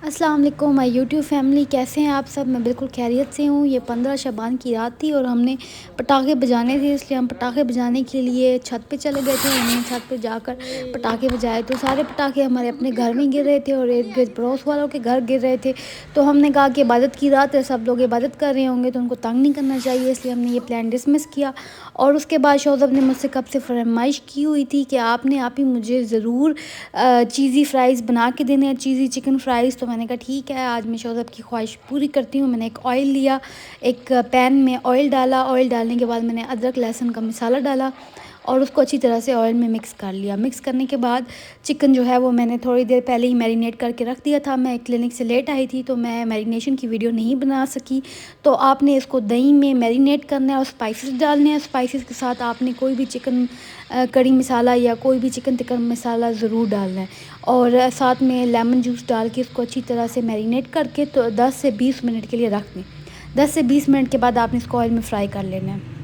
अस्सलाम वालेकुम my YouTube family, कैसे हैं आप सब। मैं बिल्कुल खैरियत से हूँ। ये 15 शबान की रात थी और हमने पटाखे बजाने थे, इसलिए हम पटाखे बजाने के लिए छत पे चले गए थे और हमने छत पे जाकर पटाखे बजाए। तो सारे पटाखे हमारे अपने घर में गिर रहे थे और इर्द गिर्द पड़ोस वालों के घर गिर रहे थे। तो हमने कहा कि इबादत की रात है, सब लोग इबादत कर रहे होंगे तो उनको तंग नहीं करना चाहिए, इसलिए हमने ये प्लान डिसमिस किया। और उसके बाद शोज़ब ने मुझसे कब से फरमाइश की हुई थी कि आपने आप ही मुझे ज़रूर चीज़ी फ्राइज़ बना के देने हैं, चीज़ी चिकन फ्राइज़। तो मैंने कहा ठीक है, आज मैं शोज़ब की ख्वाहिश पूरी करती हूँ। मैंने एक ऑयल लिया, एक पैन में ऑयल डाला। ऑयल डालने के बाद मैंने अदरक लहसुन का मसाला डाला और उसको अच्छी तरह से ऑयल में मिक्स कर लिया। मिक्स करने के बाद चिकन जो है वो मैंने थोड़ी देर पहले ही मैरिनेट करके रख दिया था। मैं क्लिनिक से लेट आई थी तो मैं मैरिनेशन की वीडियो नहीं बना सकी। तो आपने इसको दही में मैरिनेट करना है और स्पाइसेस डालने हैं। स्पाइसेस के साथ आपने कोई भी चिकन कड़ी मसाला या कोई भी चिकन टिक्का मसाला ज़रूर डालना है और साथ में लेमन जूस डाल के इसको अच्छी तरह से मैरिनेट करके तो 10 से 20 मिनट के लिए रख दें। 10 से 20 मिनट के बाद आपने इसको ऑयल में फ्राई कर लेना है।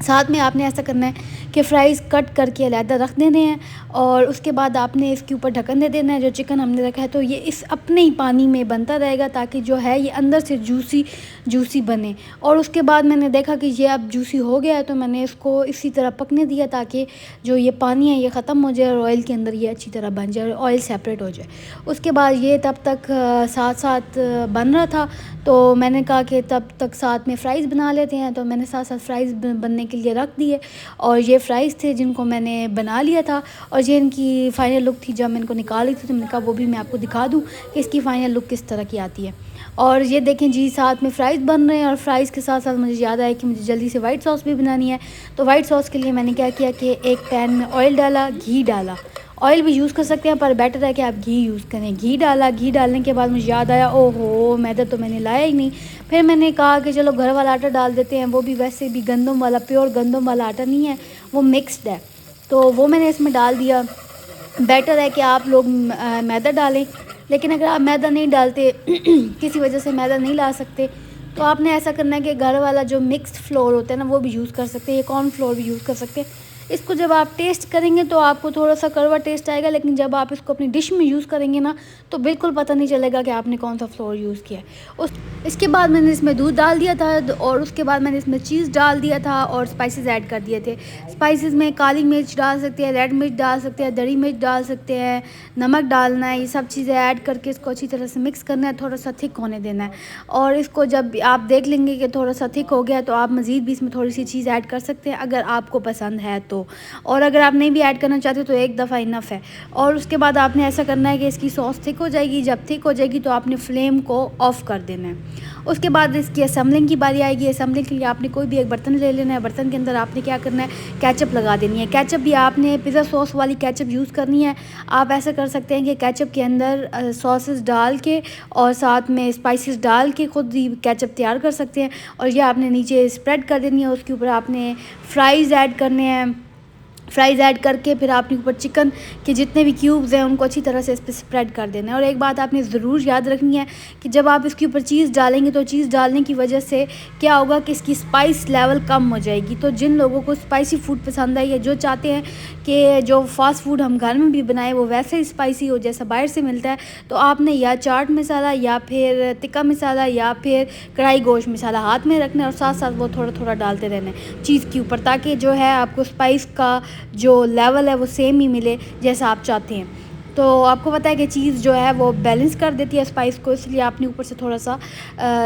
साथ में आपने ऐसा करना है कि फ़्राइज़ कट करके अलहदा रख देने हैं और उसके बाद आपने इसके ऊपर ढक्कन दे देना है। जो चिकन हमने रखा है तो ये इस अपने ही पानी में बनता रहेगा ताकि जो है ये अंदर से जूसी बने। और उसके बाद मैंने देखा कि ये अब जूसी हो गया है तो मैंने इसको इसी तरह पकने दिया ताकि जो ये पानी है ये ख़त्म हो जाए और ऑयल के अंदर ये अच्छी तरह बन जाए और ऑयल सेपरेट हो जाए। उसके बाद ये तब तक साथ साथ बन रहा था तो मैंने कहा कि तब तक साथ में फ़्राइज़ बना लेते हैं। तो मैंने साथ साथ फ़्राइज़ बनने के लिए रख दिए और ये फ़्राइज़ थे जिनको मैंने बना लिया था और ये इनकी फ़ाइनल लुक थी। जब मैं इनको निकाली थी तो मैंने कहा वो भी मैं आपको दिखा दूँ कि इसकी फ़ाइनल लुक किस तरह की आती है। और ये देखें जी, साथ में फ़्राइज़ बन रहे हैं और फ़्राइज़ के साथ साथ मुझे याद आया कि मुझे जल्दी से वाइट सॉस भी बनानी है। तो वाइट सॉस के लिए मैंने क्या किया कि एक पैन में ऑयल डाला, घी डाला। ऑयल भी यूज़ कर सकते हैं पर बेटर है कि आप घी यूज़ करें। घी डाला, घी डालने के बाद मुझे याद आया ओहो मैदा तो मैंने लाया ही नहीं। फिर मैंने कहा कि चलो घर वाला आटा डाल देते हैं, वो भी वैसे भी गंदम वाला, प्योर गंदम वाला आटा नहीं है, वो मिक्स्ड है। तो वो मैंने इसमें डाल दिया। बेटर है कि आप लोग मैदा डालें, लेकिन अगर आप मैदा नहीं डालते किसी वजह से मैदा नहीं ला सकते तो आपने ऐसा करना है कि घर वाला जो मिक्स्ड फ्लोर होता है ना वो भी यूज़ कर सकते हैं, या कॉर्न फ्लोर भी यूज़ कर सकते हैं। इसको जब आप टेस्ट करेंगे तो आपको थोड़ा सा कड़वा टेस्ट आएगा, लेकिन जब आप इसको अपनी डिश में यूज़ करेंगे ना तो बिल्कुल पता नहीं चलेगा कि आपने कौन सा फ्लोर यूज़ किया है। उस इसके बाद मैंने इसमें दूध डाल दिया था और उसके बाद मैंने इसमें चीज़ डाल दिया था और स्पाइसेस ऐड कर दिए थे। स्पाइसेस में काली मिर्च डाल सकते हैं, रेड मिर्च डाल सकते हैं, दरी मिर्च डाल सकते हैं, नमक डालना है। ये सब चीज़ें ऐड करके इसको अच्छी तरह से मिक्स करना है, थोड़ा सा थिक होने देना है। और इसको जब आप देख लेंगे कि थोड़ा सा थिक हो गया तो आप मज़ीद भी इसमें थोड़ी सी चीज़ ऐड कर सकते हैं अगर आपको पसंद है तो। और अगर आप नहीं भी ऐड करना चाहते तो एक दफ़ा इनफ है। और उसके बाद आपने ऐसा करना है कि इसकी सॉस थिक हो जाएगी। जब थिक हो जाएगी तो आपने फ्लेम को ऑफ़ कर देना है। उसके बाद इसकी असेंबलिंग की बारी आएगी। असेंबलिंग के लिए आपने कोई भी एक बर्तन ले लेना है। बर्तन के अंदर आपने क्या करना है, केचप लगा देनी है। केचप भी आपने पिज़्ज़ा सॉस वाली केचप यूज़ करनी है। आप ऐसा कर सकते हैं कि केचप के अंदर सॉसेस डाल के और साथ में स्पाइसेस डाल के ख़ुद ही केचप तैयार कर सकते हैं और ये आपने नीचे स्प्रेड कर देनी है। उसके ऊपर आपने फ़्राइज़ ऐड करने हैं। फ़्राइज़ ऐड करके फिर आपने ऊपर चिकन के जितने भी क्यूब्स हैं उनको अच्छी तरह से इस पर स्प्रेड कर देना है। और एक बात आपने ज़रूर याद रखनी है कि जब आप इसके ऊपर चीज़ डालेंगे तो चीज़ डालने की वजह से क्या होगा कि इसकी स्पाइस लेवल कम हो जाएगी। तो जिन लोगों को स्पाइसी फ़ूड पसंद है या जो चाहते हैं कि जो फ़ास्ट फ़ूड हम घर में भी बनाएं वो वैसे ही स्पाइसी हो जैसा बाहर से मिलता है, तो आपने या चाट मसाला या फिर टिक्का मसाला या फिर कढ़ाई गोश्त मसाला हाथ में रखना है और साथ साथ वो थोड़ा थोड़ा डालते रहना है चीज़ के ऊपर, ताकि जो है आपको स्पाइस का जो लेवल है वो सेम ही मिले जैसा आप चाहते हैं। तो आपको पता है कि चीज़ जो है वो बैलेंस कर देती है स्पाइस को, इसलिए आपने ऊपर से थोड़ा सा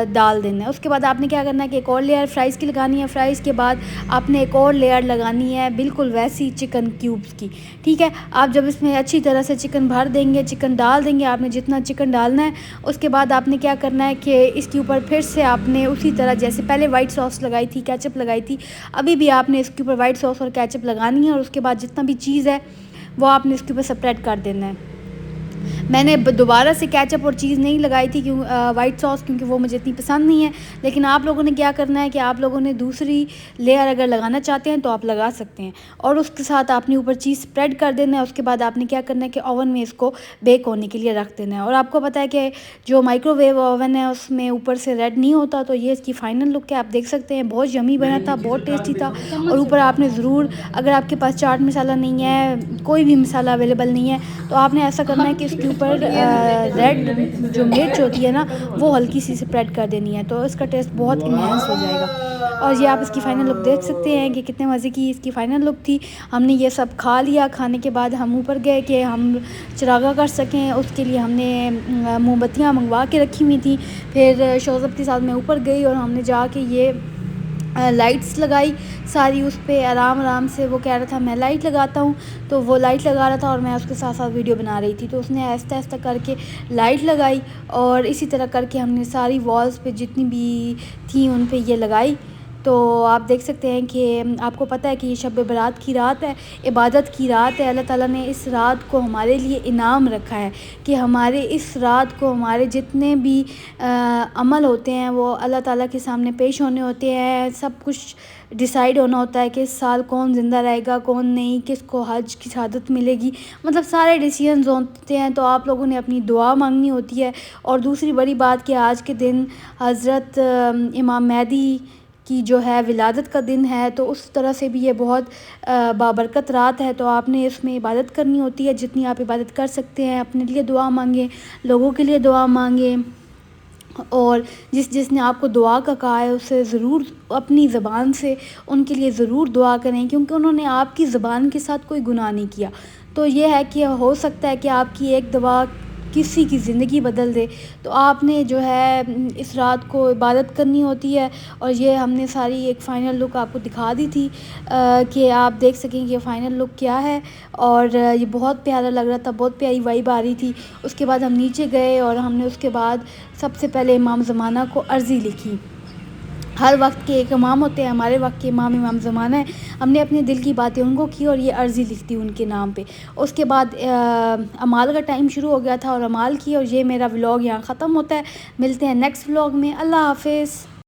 डाल देना है। उसके बाद आपने क्या करना है कि एक और लेयर फ्राइज़ की लगानी है। फ्राइज़ के बाद आपने एक और लेयर लगानी है बिल्कुल वैसी चिकन क्यूब्स की। ठीक है, आप जब इसमें अच्छी तरह से चिकन भर देंगे, चिकन डाल देंगे, आपने जितना चिकन डालना है उसके बाद आपने क्या करना है कि इसके ऊपर फिर से आपने उसी तरह जैसे पहले वाइट सॉस लगाई थी, केचप लगाई थी, अभी भी आपने इसके ऊपर वाइट सॉस और केचप लगानी है और उसके बाद जितना भी चीज़ है वो आपने इसके ऊपर स्प्रेड कर देना है। मैंने दोबारा से केचप और चीज़ नहीं लगाई थी वाइट सॉस, क्योंकि वो मुझे इतनी पसंद नहीं है। लेकिन आप लोगों ने क्या करना है कि आप लोगों ने दूसरी लेयर अगर लगाना चाहते हैं तो आप लगा सकते हैं और उसके साथ आपने ऊपर चीज़ स्प्रेड कर देना है। उसके बाद आपने क्या करना है कि ओवन में इसको बेक होने के लिए रख देना है। और आपको पता है कि जो माइक्रोवेव ओवन है उसमें ऊपर से रेड नहीं होता, तो ये इसकी फ़ाइनल लुक है। आप देख सकते हैं बहुत यमी बना था, बहुत टेस्टी था। और ऊपर आपने ज़रूर, अगर आपके पास चाट मसाला नहीं है, कोई भी मसाला अवेलेबल नहीं है, तो आपने ऐसा करना है कि इसके ऊपर ऊपर रेड जो मिर्च होती है ना वो हल्की सी स्प्रेड कर देनी है, तो इसका टेस्ट बहुत इन्हेंस हो जाएगा। और ये आप इसकी फ़ाइनल लुक देख सकते हैं कि कितने मज़े की इसकी फ़ाइनल लुक थी। हमने ये सब खा लिया, खाने के बाद हम ऊपर गए कि हम चिरागा कर सकें, उसके लिए हमने मोमबत्तियाँ मंगवा के रखी हुई थी। फिर शोज़ब के साथ मैं ऊपर गई और हमने जाके ये लाइट्स लगाई सारी उस पे आराम से। वो कह रहा था मैं लाइट लगाता हूँ, तो वो लाइट लगा रहा था और मैं उसके साथ साथ वीडियो बना रही थी, तो उसने आहिस्ता करके लाइट लगाई और इसी तरह करके हमने सारी वॉल्स पे जितनी भी थी उन पे ये लगाई। तो आप देख सकते हैं कि आपको पता है कि ये शब बरात की रात है, इबादत की रात है। अल्लाह ताला ने इस रात को हमारे लिए इनाम रखा है कि हमारे इस रात को हमारे जितने भी अमल होते हैं वो अल्लाह ताला के सामने पेश होने होते हैं। सब कुछ डिसाइड होना होता है कि इस साल कौन ज़िंदा रहेगा कौन नहीं, किसको हज की शहादत मिलेगी, मतलब सारे डिसीजंस होते हैं। तो आप लोगों ने अपनी दुआ मांगनी होती है। और दूसरी बड़ी बात कि आज के दिन हज़रत इमाम मेहदी की जो है विलादत का दिन है, तो उस तरह से भी ये बहुत बाबरकत रात है। तो आपने इसमें इबादत करनी होती है, जितनी आप इबादत कर सकते हैं। अपने लिए दुआ मांगें, लोगों के लिए दुआ मांगें, और जिसने आपको दुआ का कहा है उससे ज़रूर अपनी ज़बान से उनके लिए ज़रूर दुआ करें, क्योंकि उन्होंने आपकी ज़बान के साथ कोई गुनाह नहीं किया। तो ये है कि हो सकता है कि आपकी एक दुआ किसी की ज़िंदगी बदल दे। तो आपने जो है इस रात को इबादत करनी होती है। और ये हमने सारी एक फ़ाइनल लुक आपको दिखा दी थी कि आप देख सकें कि फ़ाइनल लुक क्या है। और ये बहुत प्यारा लग रहा था, बहुत प्यारी वाइब आ रही थी। उसके बाद हम नीचे गए और हमने उसके बाद सबसे पहले इमाम ज़माना को अर्ज़ी लिखी। हर वक्त के एक इमाम होते हैं, हमारे वक्त के इमाम ज़माना है। हमने अपने दिल की बातें उनको की और ये अर्ज़ी लिख दी उनके नाम पे। उसके बाद अमाल का टाइम शुरू हो गया था और अमाल की। और ये मेरा व्लॉग यहाँ ख़त्म होता है। मिलते हैं नेक्स्ट व्लॉग में। अल्लाह हाफ़िज़।